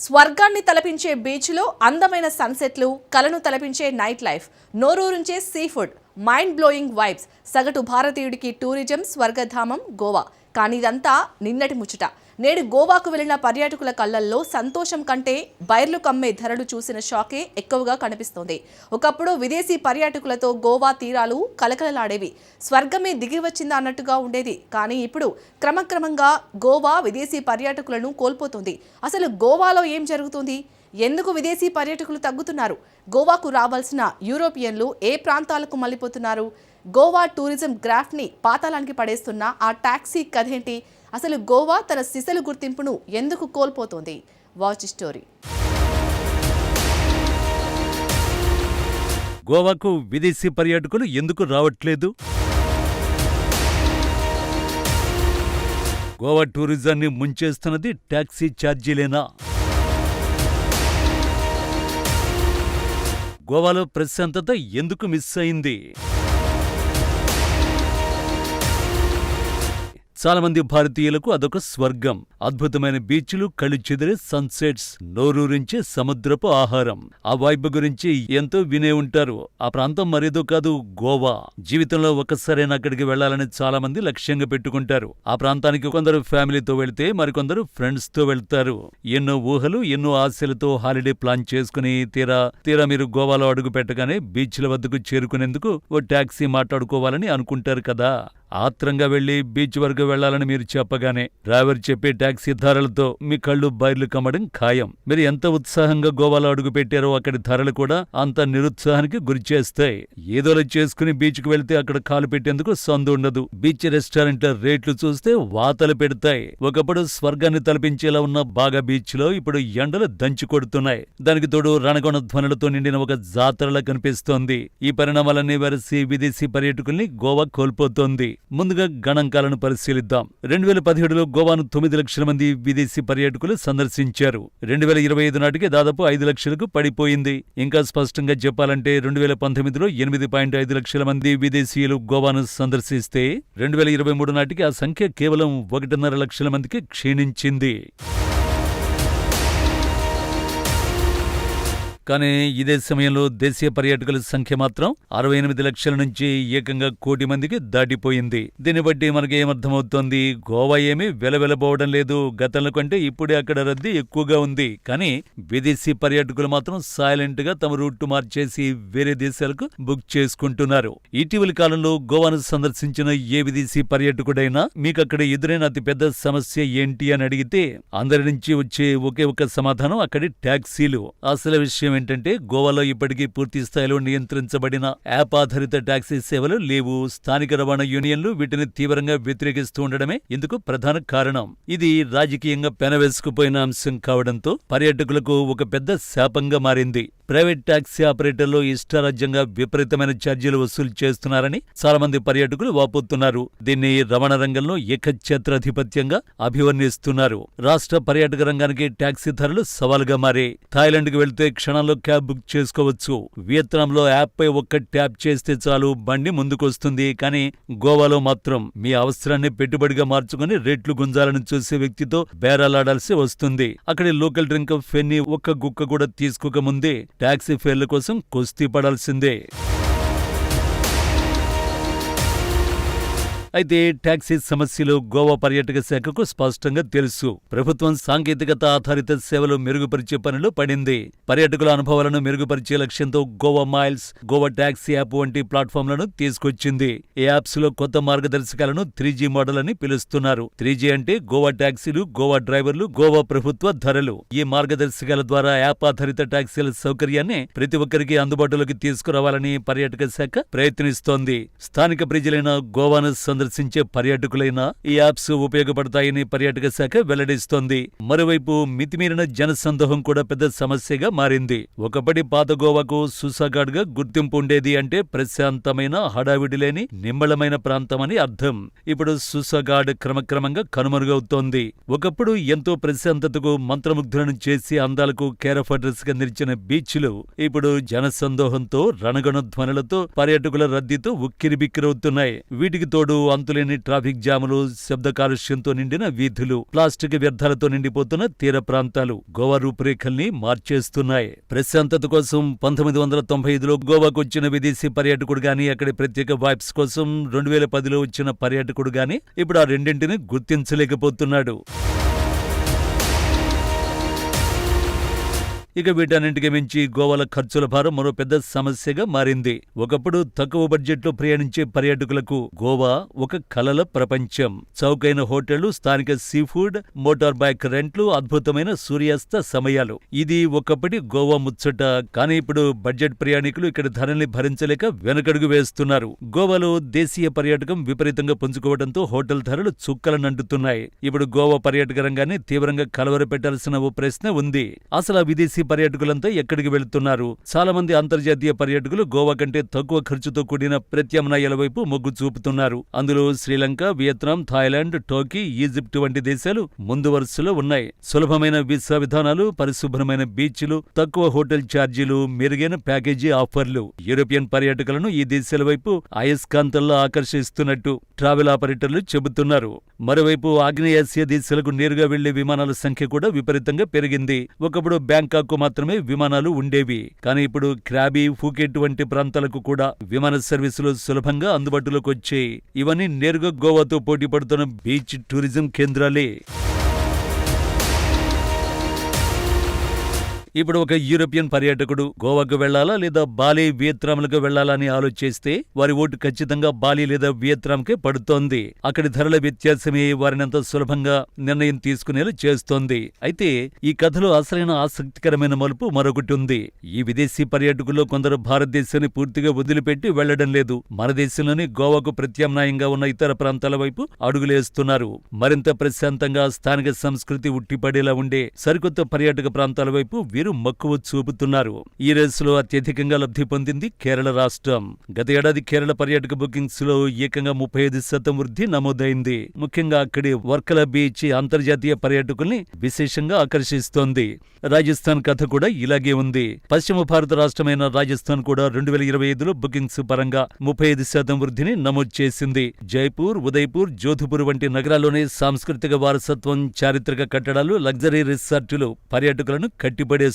స్వర్గాన్ని తలపించే బీచ్లో అందమైన సన్సెట్లు, కలను తలపించే నైట్ లైఫ్, నోరూరించే sea food, mind blowing vibes. సగటు భారతీయుడికి టూరిజం స్వర్గధామం గోవా. కానీ ఇదంతా నిన్నటి ముచ్చట. నేడు గోవాకు వెళ్లిన పర్యాటకుల కళ్లల్లో సంతోషం కంటే బైర్లు కమ్మే ధరలు చూసిన షాకే ఎక్కువగా కనిపిస్తోంది. ఒకప్పుడు విదేశీ పర్యాటకులతో గోవా తీరాలు కలకలలాడేవి. స్వర్గమే దిగి వచ్చిందా అన్నట్టుగా ఉండేది. కానీ ఇప్పుడు క్రమక్రమంగా గోవా విదేశీ పర్యాటకులను కోల్పోతుంది. అసలు గోవాలో ఏం జరుగుతుంది? ఎందుకు విదేశీ పర్యాటకులు తగ్గుతున్నారు? గోవాకు రావాల్సిన యూరోపియన్లు ఏ ప్రాంతాలకు మళ్లిపోతున్నారు? గోవా టూరిజం గ్రాఫ్ని పాతాళానికి పడేస్తున్న ఆ టాక్సీ కథేంటి? అసలు గోవా తన సిసలు గుర్తింపును ఎందుకు కోల్పోతోంది? Watch story. గోవాకు విదేశీ పర్యాటకులు ఎందుకు రావట్లేదు? గోవా టూరిజాన్ని ముంచేస్తున్నది టాక్సీ ఛార్జీలేనా? గోవాలో ప్రశాంతత ఎందుకు మిస్ అయింది? చాలా మంది భారతీయులకు అదొక స్వర్గం. అద్భుతమైన బీచ్లు, కళ్ళు చెదిరే సన్సెట్స్, నోరూరించే సముద్రపు ఆహారం. ఆ వైబ్ గురించి ఎంతో వినే ఉంటారు. ఆ ప్రాంతం మరేదో కాదు, గోవా. జీవితంలో ఒక్కసారైనా అక్కడికి వెళ్లాలని చాలా మంది లక్ష్యంగా పెట్టుకుంటారు. ఆ ప్రాంతానికి కొందరు ఫ్యామిలీతో వెళ్తే మరికొందరు ఫ్రెండ్స్ తో వెళ్తారు. ఎన్నో ఊహలు, ఎన్నో ఆశలతో హాలిడే ప్లాన్ చేసుకుని తీరా మీరు గోవాలో అడుగు పెట్టగానే బీచ్ల వద్దకు చేరుకునేందుకు ఓ టాక్సీ మాట్లాడుకోవాలని అనుకుంటారు కదా. ఆత్రంగా వెళ్లి బీచ్ వరకు వెళ్లాలని మీరు చెప్పగానే డ్రైవర్ చెప్పే టాక్సీ ధరలతో మీ కళ్ళు బైర్లు కమ్మడం ఖాయం. మీరు ఎంత ఉత్సాహంగా గోవాలో అడుగు పెట్టారో అక్కడి ధరలు కూడా అంత నిరుత్సాహానికి గురిచేస్తాయి. ఏదోలా చేసుకుని బీచ్కు వెళ్తే అక్కడ కాలు పెట్టేందుకు సందు ఉండదు. బీచ్ రెస్టారెంట్ల రేట్లు చూస్తే వాతలు పెడతాయి. ఒకప్పుడు స్వర్గాన్ని తలపించేలా ఉన్న బాగా బీచ్ లో ఇప్పుడు ఎండలు దంచి కొడుతున్నాయి. దానికి తోడు రణగొణ ధ్వనులతో నిండిన ఒక జాతరలా కనిపిస్తోంది. ఈ పరిణామాలన్నీ వరిసి విదేశీ పర్యాటకుల్ని గోవా కోల్పోతోంది. ముందుగా గణాంకాలను పరిశీలిద్దాం. 2017లో గోవాను 9 లక్షల మంది విదేశీ పర్యాటకులు సందర్శించారు. 2025 నాటికి దాదాపు 5 లక్షలకు పడిపోయింది. ఇంకా స్పష్టంగా చెప్పాలంటే 2019లో 8.5 లక్షల మంది విదేశీయులు గోవాను సందర్శిస్తే 2023 నాటికి ఆ సంఖ్య కేవలం 1.5 లక్షల మందికి క్షీణించింది. కానీ ఇదే సమయంలో దేశీయ పర్యాటకుల సంఖ్య మాత్రం 68 లక్షల నుంచి ఏకంగా 1 కోటి మందికి దాటిపోయింది. దీన్ని బట్టి మనకి ఏమర్థమవుతోంది? గోవా ఏమీ వెలవెలబోవడం లేదు. గతంలో కంటే ఇప్పుడే అక్కడ రద్దీ ఎక్కువగా ఉంది. కానీ విదేశీ పర్యాటకులు మాత్రం సైలెంట్ గా తమ రూట్ మార్చేసి వేరే దేశాలకు బుక్ చేసుకుంటున్నారు. ఇటీవలి కాలంలో గోవాను సందర్శించిన ఏ విదేశీ పర్యాటకుడైనా మీకు అక్కడ ఎదురైన అతిపెద్ద సమస్య ఏంటి అని అడిగితే అందరి నుంచి వచ్చే ఒకే ఒక సమాధానం అక్కడి టాక్సీలు. అసలు విషయం ఏంటంటే గోవాలో ఇప్పటికీ పూర్తి స్థాయిలో నియంత్రించబడిన యాప్ ఆధారిత టాక్సీ సేవలు లేవు. స్థానిక రవాణా యూనియన్లు వీటిని తీవ్రంగా వ్యతిరేకిస్తూ ఉండడమే ఇందుకు ప్రధాన కారణం. ఇది రాజకీయంగా పెనవేసుకుపోయిన అంశం కావడంతో పర్యాటకులకు ఒక పెద్ద శాపంగా మారింది. ప్రైవేట్ టాక్సీ ఆపరేటర్లు ఇష్టారాజ్యంగా విపరీతమైన ఛార్జీలు వసూలు చేస్తున్నారని చాలా మంది పర్యాటకులు వాపోతున్నారు. దీన్ని రవాణా రంగంలో ఏకఛత్రాధిపత్యంగా అభివర్ణిస్తున్నారు. రాష్ట్ర పర్యాటక రంగానికి టాక్సీ ధరలు సవాలుగా మారాయి. థాయిలాండ్కి వెళ్తే క్షణంలో క్యాబ్ బుక్ చేసుకోవచ్చు. వియత్నాంలో యాప్ పై ఒక్క ట్యాప్ చేస్తే చాలు బండి ముందుకొస్తుంది. కానీ గోవాలో మాత్రం మీ అవసరాన్ని పెట్టుబడిగా మార్చుకుని రేట్లు గుంజాలని చూసే వ్యక్తితో బేరాలాడాల్సి వస్తుంది. అక్కడి లోకల్ డ్రింక్ ఫెన్నీ ఒక్క గుక్క కూడా తీసుకోకముందే టాక్సీ ఫేర్ల కోసం కుస్తీ పడాల్సిందే. అయితే టాక్సీ సమస్యలు గోవా పర్యాటక శాఖకు స్పష్టంగా తెలుసు. ప్రభుత్వం సాంకేతికత ఆధారిత సేవలు మెరుగుపరిచే పనిలో పడింది. పర్యాటకుల అనుభవాలను మెరుగుపరిచే లక్ష్యంతో Goa miles, Goa taxi app వంటి ప్లాట్ఫామ్లను తీసుకొచ్చింది. ఈ యాప్స్ లో కొత్త మార్గదర్శకాలను 3G మోడల్ అని పిలుస్తున్నారు. 3G అంటే గోవా టాక్సీలు, గోవా డ్రైవర్లు, గోవా ప్రభుత్వ ధరలు. ఈ మార్గదర్శకాల ద్వారా యాప్ ఆధారిత టాక్సీల సౌకర్యాన్ని ప్రతి ఒక్కరికి అందుబాటులోకి తీసుకురావాలని పర్యాటక శాఖ ప్రయత్నిస్తోంది. స్థానిక ప్రజలైన గోవాను సందర్శించే పర్యాటకులైనా ఈ యాప్స్ ఉపయోగపడతాయని పర్యాటక శాఖ వెల్లడిస్తోంది. మరోవైపు మితిమీరిన జనసందోహం కూడా పెద్ద సమస్యగా మారింది. ఒకప్పటి పాత గోవాకు సుసాగాడ్గా గుర్తింపు ఉండేది. అంటే ప్రశాంతమైన, హడావిడి లేని, నిమ్మళమైన ప్రాంతమని అర్థం. ఇప్పుడు సుసాగాడ్ క్రమక్రమంగా కనుమరుగవుతోంది. ఒకప్పుడు ఎంతో ప్రశాంతతకు మంత్రముగ్ధులను చేసి అందాలకు కేరఫ్ అడ్రస్ గా నిలిచిన బీచ్లు ఇప్పుడు జనసందోహంతో, రణగణ ధ్వనులతో, పర్యాటకుల రద్దీతో ఉక్కిరిబిక్కిరవుతున్నాయి. వీటికి తోడు అంతులేని ట్రాఫిక్ జాములు, శబ్ద కాలుష్యంతో నిండిన వీధులు, ప్లాస్టిక్ వ్యర్థాలతో నిండిపోతున్న తీర ప్రాంతాలు గోవా రూపురేఖల్ని మార్చేస్తున్నాయి. ప్రశాంతత కోసం 1995లో గోవాకు వచ్చిన విదేశీ పర్యాటకుడు గాని, అక్కడి ప్రత్యేక వైబ్స్ కోసం 2010లో వచ్చిన పర్యాటకుడు గాని ఇప్పుడు ఆ రెండింటిని గుర్తించలేకపోతున్నాడు. ఇక వీటన్నింటికి మించి గోవాల ఖర్చుల భారం మరో పెద్ద సమస్యగా మారింది. ఒకప్పుడు తక్కువ బడ్జెట్లో ప్రయాణించే పర్యాటకులకు గోవా ఒక కలల ప్రపంచం. చౌకైన హోటళ్లు, స్థానిక సీ ఫుడ్, మోటార్ బైక్ రెంట్లు, అద్భుతమైన సూర్యాస్త సమయాలు. ఇది ఒకప్పటి గోవా ముచ్చట. కానీ ఇప్పుడు బడ్జెట్ ప్రయాణికులు ఇక్కడ ధరల్ని భరించలేక వెనకడుగు వేస్తున్నారు. గోవాలో దేశీయ పర్యాటకం విపరీతంగా పుంజుకోవడంతో హోటల్ ధరలు చుక్కలనంటుతున్నాయి. ఇప్పుడు గోవా పర్యాటక రంగాన్ని తీవ్రంగా కలవరపెట్టాల్సిన ఓ ప్రశ్న ఉంది. అసలు ఆ విదేశీ పర్యాటకులంతా ఎక్కడికి వెళుతున్నారు? చాలా మంది అంతర్జాతీయ పర్యాటకులు గోవా కంటే తక్కువ ఖర్చుతో కూడిన ప్రత్యామ్నాయాల వైపు మొగ్గు చూపుతున్నారు. అందులో Sri Lanka, Vietnam, Thailand, Turkey, Egypt వంటి దేశాలు ముందు వరుసలో ఉన్నాయి. సులభమైన వీసా విధానాలు, పరిశుభ్రమైన బీచ్లు, తక్కువ హోటల్ ఛార్జీలు, మెరుగైన ప్యాకేజీ ఆఫర్లు యూరోపియన్ పర్యాటకులను ఈ దేశాల వైపు అయస్కాంతంలా ఆకర్షిస్తున్నట్టు ట్రావెల్ ఆపరేటర్లు చెబుతున్నారు. మరోవైపు ఆగ్నేయాసియా దేశాలకు నేరుగా వెళ్లే విమానాల సంఖ్య కూడా విపరీతంగా పెరిగింది. ఒకప్పుడు బ్యాంకాక్ మాత్రమే విమానాలు ఉండేవి. కానీ ఇప్పుడు క్రాబీ, ఫూకెట్ వంటి ప్రాంతాలకు కూడా విమాన సర్వీసులు సులభంగా అందుబాటులోకి వచ్చాయి. ఇవన్నీ నేరుగా గోవాతో పోటీ పడుతున్న బీచ్ టూరిజం కేంద్రాలే. ఇప్పుడు ఒక యూరోపియన్ పర్యాటకుడు గోవాకు వెళ్లాలా లేదా బాలి, వియత్నాంలకు వెళ్లాలా అని ఆలోచిస్తే వారి ఓటు ఖచ్చితంగా బాలి లేదా వియత్నాంకే పడుతోంది. అక్కడి ధరల వ్యత్యాసమే వారినంత సులభంగా నిర్ణయం తీసుకునేలా చేస్తోంది. అయితే ఈ కథలో అసలైన ఆసక్తికరమైన మలుపు మరొకటి ఉంది. ఈ విదేశీ పర్యాటకుల్లో కొందరు భారతదేశాన్ని పూర్తిగా వదిలిపెట్టి వెళ్లడం లేదు. మన దేశంలోని గోవాకు ప్రత్యామ్నాయంగా ఉన్న ఇతర ప్రాంతాల వైపు అడుగులేస్తున్నారు. మరింత ప్రశాంతంగా స్థానిక సంస్కృతి ఉట్టిపడేలా ఉండే సరికొత్త పర్యాటక ప్రాంతాల వైపు వీరు మక్కువ చూపుతున్నారు. ఈ రేసులో అత్యధికంగా లబ్ధి పొందింది కేరళ రాష్ట్రం. గత ఏడాది కేరళ పర్యాటక బుకింగ్స్ లో ఏకంగా 35% వృద్ధి నమోదైంది. ముఖ్యంగా అక్కడి వర్కల బీచ్ అంతర్జాతీయ పర్యాటకుల్ని విశేషంగా ఆకర్షిస్తోంది. రాజస్థాన్ కథ కూడా ఇలాగే ఉంది. పశ్చిమ భారత రాష్ట్రమైన రాజస్థాన్ కూడా 2025లో బుకింగ్స్ పరంగా 35% వృద్ధిని నమోదు చేసింది. జైపూర్, ఉదయ్పూర్, జోధ్పూర్ వంటి నగరాల్లోనే సాంస్కృతిక వారసత్వం, చారిత్రక కట్టడాలు, లగ్జరీ రిసార్టులు పర్యాటకులను కట్టిపడేస్తున్నాయి.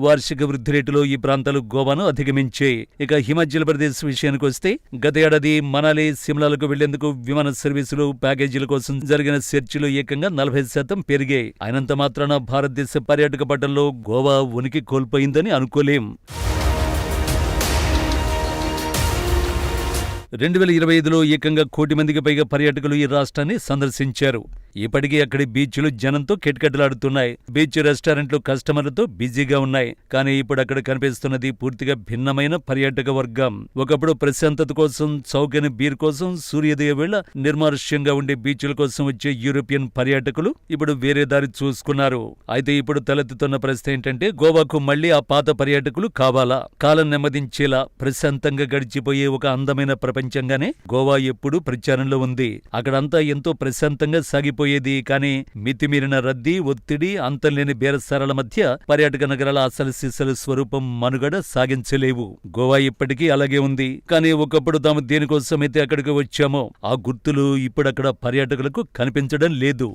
వార్షిక వృద్ధి రేటులో ఈ ప్రాంతాలు గోవాను అధిగమించాయి. ఇక హిమాచల్ ప్రదేశ్ విషయానికి వస్తే గత ఏడాది మనాలి, సిమ్లాలకు వెళ్లేందుకు విమాన సర్వీసులు, ప్యాకేజీల కోసం జరిగిన సెర్చ్లు ఏకంగా 40% పెరిగాయి. అయినంత మాత్రాన భారతదేశ పర్యాటక పటంలో గోవా ఉనికి కోల్పోయిందని అనుకోలేం. 2025లో ఏకంగా 1 కోటి మందికి పైగా పర్యాటకులు ఈ రాష్ట్రాన్ని సందర్శించారు. ఇప్పటికీ అక్కడి బీచ్లు జనంతో కిటకిటలాడుతున్నాయి. బీచ్ రెస్టారెంట్లు కస్టమర్లతో బిజీగా ఉన్నాయి. కానీ ఇప్పుడు అక్కడ కనిపిస్తున్నది పూర్తిగా భిన్నమైన పర్యాటక వర్గం. ఒకప్పుడు ప్రశాంతత కోసం, చౌకైన బీర్ కోసం, సూర్యోదయ వేళ నిర్మానుష్యంగా ఉండే బీచ్ల కోసం వచ్చే యూరోపియన్ పర్యాటకులు ఇప్పుడు వేరే దారి చూసుకున్నారు. అయితే ఇప్పుడు తలెత్తుతున్న ప్రశ్న ఏంటంటే, గోవాకు మళ్లీ ఆ పాత పర్యాటకులు కావాలా? కాలం నెమ్మదించేలా ప్రశాంతంగా గడిచిపోయే ఒక అందమైన ప్రపంచంగానే గోవా ఎప్పుడూ ప్రచారంలో ఉంది. అక్కడంతా ఎంతో ప్రశాంతంగా సాగిపోయేది. కానీ మితిమీరిన రద్దీ, ఒత్తిడి, అంతంలేని బేరసారాల మధ్య పర్యాటక నగరాల అసలు సిసలు స్వరూపం మనుగడ సాగించలేవు. గోవా ఇప్పటికీ అలాగే ఉంది. కానీ ఒకప్పుడు తాము దేనికోసమైతే అక్కడికి వచ్చామో ఆ గుర్తులు ఇప్పుడక్కడ పర్యాటకులకు కనిపించడం లేదు.